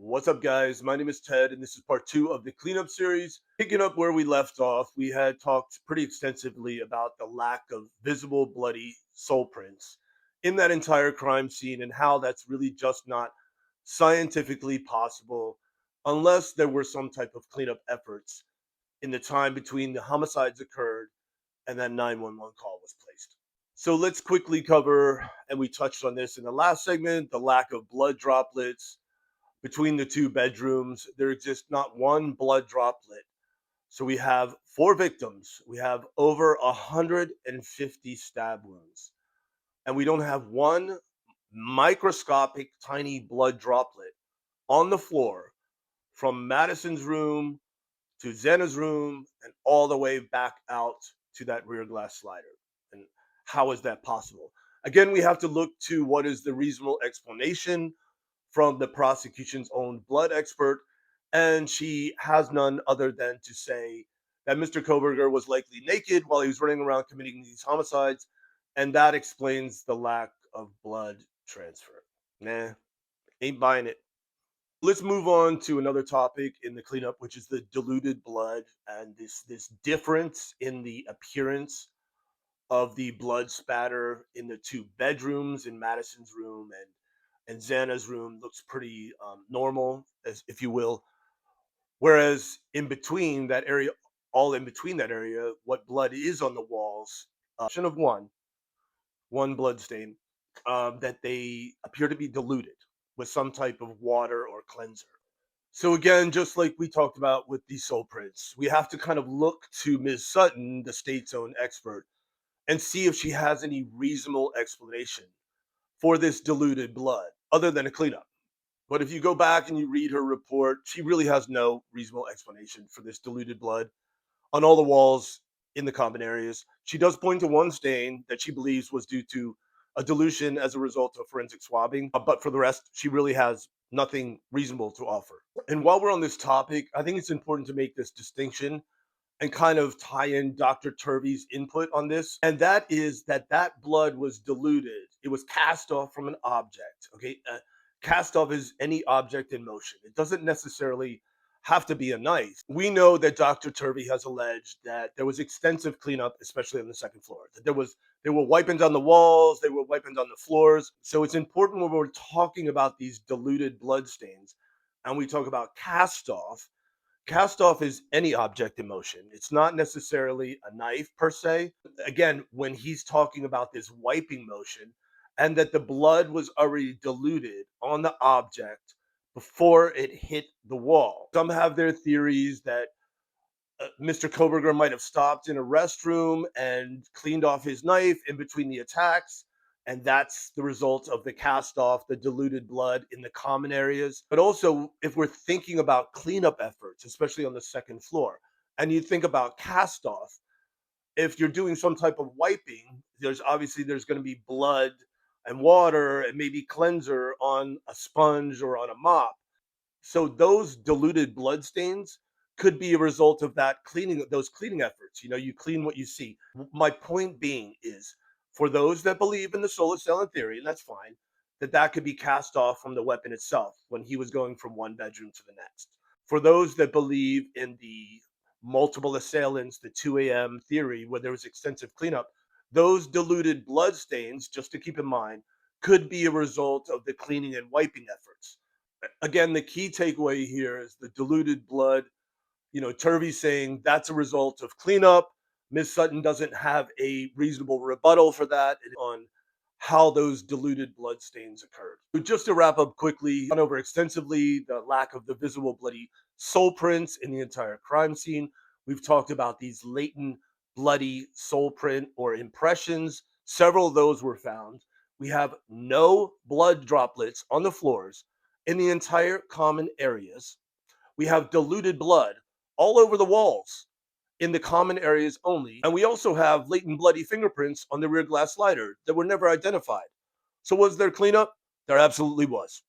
What's up, guys? My name is Ted, and this is part two of the cleanup series. Picking up where we left off, we had talked pretty extensively about the lack of visible bloody soul prints in that entire crime scene and how that's really just not scientifically possible unless there were some type of cleanup efforts in the time between the homicides occurred and that 911 call was placed. So let's quickly cover, and we touched on this in the last segment, the lack of blood droplets between the two bedrooms. There exists not one blood droplet. So we have four victims. We have over 150 stab wounds. And we don't have one microscopic tiny blood droplet on the floor from Madison's room to Xana's room and all the way back out to that rear glass slider. And how is that possible? Again, we have to look to what is the reasonable explanation from the prosecution's own blood expert, and she has none other than to say that Mr. Koberger was likely naked while he was running around committing these homicides, and that explains the lack of blood transfer. Nah, ain't buying it. Let's move on to another topic in the cleanup, which is the diluted blood and this difference in the appearance of the blood spatter in the two bedrooms in Madison's room and Xana's room looks pretty normal, as if you will. Whereas in between that area, all in between that area, what blood is on the walls, of one blood stain, that they appear to be diluted with some type of water or cleanser. So again, just like we talked about with the soul prints, we have to kind of look to Ms. Sutton, the state's own expert, and see if she has any reasonable explanation for this diluted blood other than a cleanup. But if you go back and you read her report, she really has no reasonable explanation for this diluted blood on all the walls in the common areas. She does point to one stain that she believes was due to a dilution as a result of forensic swabbing, but for the rest, she really has nothing reasonable to offer. And while we're on this topic, I think it's important to make this distinction and kind of tie in Dr. Turvey's input on this. And that is that that blood was diluted. It was cast off from an object. Okay. Cast off is any object in motion. It doesn't necessarily have to be a knife. We know that Dr. Turvey has alleged that there was extensive cleanup, especially on the second floor. That they were wiping down the walls, they were wiping down the floors. So it's important when we're talking about these diluted blood stains and we talk about cast off is any object in motion. It's not necessarily a knife per se. Again, when he's talking about this wiping motion and that the blood was already diluted on the object before it hit the wall. Some have their theories that Mr. Koberger might have stopped in a restroom and cleaned off his knife in between the attacks. And that's the result of the cast off, the diluted blood in the common areas. But also, if we're thinking about cleanup efforts, especially on the second floor, and you think about cast off, if you're doing some type of wiping, there's going to be blood and water and maybe cleanser on a sponge or on a mop. So those diluted blood stains could be a result of that cleaning, those cleaning efforts. You know, you clean what you see. My point being is for those that believe in the solar assailant theory, and that's fine, that could be cast off from the weapon itself when he was going from one bedroom to the next. For those that believe in the multiple assailants, the 2 a.m. theory, where there was extensive cleanup, those diluted blood stains, just to keep in mind, could be a result of the cleaning and wiping efforts. Again, the key takeaway here is the diluted blood. You know, Turvey saying that's a result of cleanup. Ms. Sutton doesn't have a reasonable rebuttal for that on how those diluted blood stains occurred. So just to wrap up quickly, gone over extensively the lack of the visible bloody soul prints in the entire crime scene. We've talked about these latent bloody soul print or impressions. Several of those were found. We have no blood droplets on the floors in the entire common areas. We have diluted blood all over the walls in the common areas only. And we also have latent bloody fingerprints on the rear glass slider that were never identified. So was there cleanup? There absolutely was.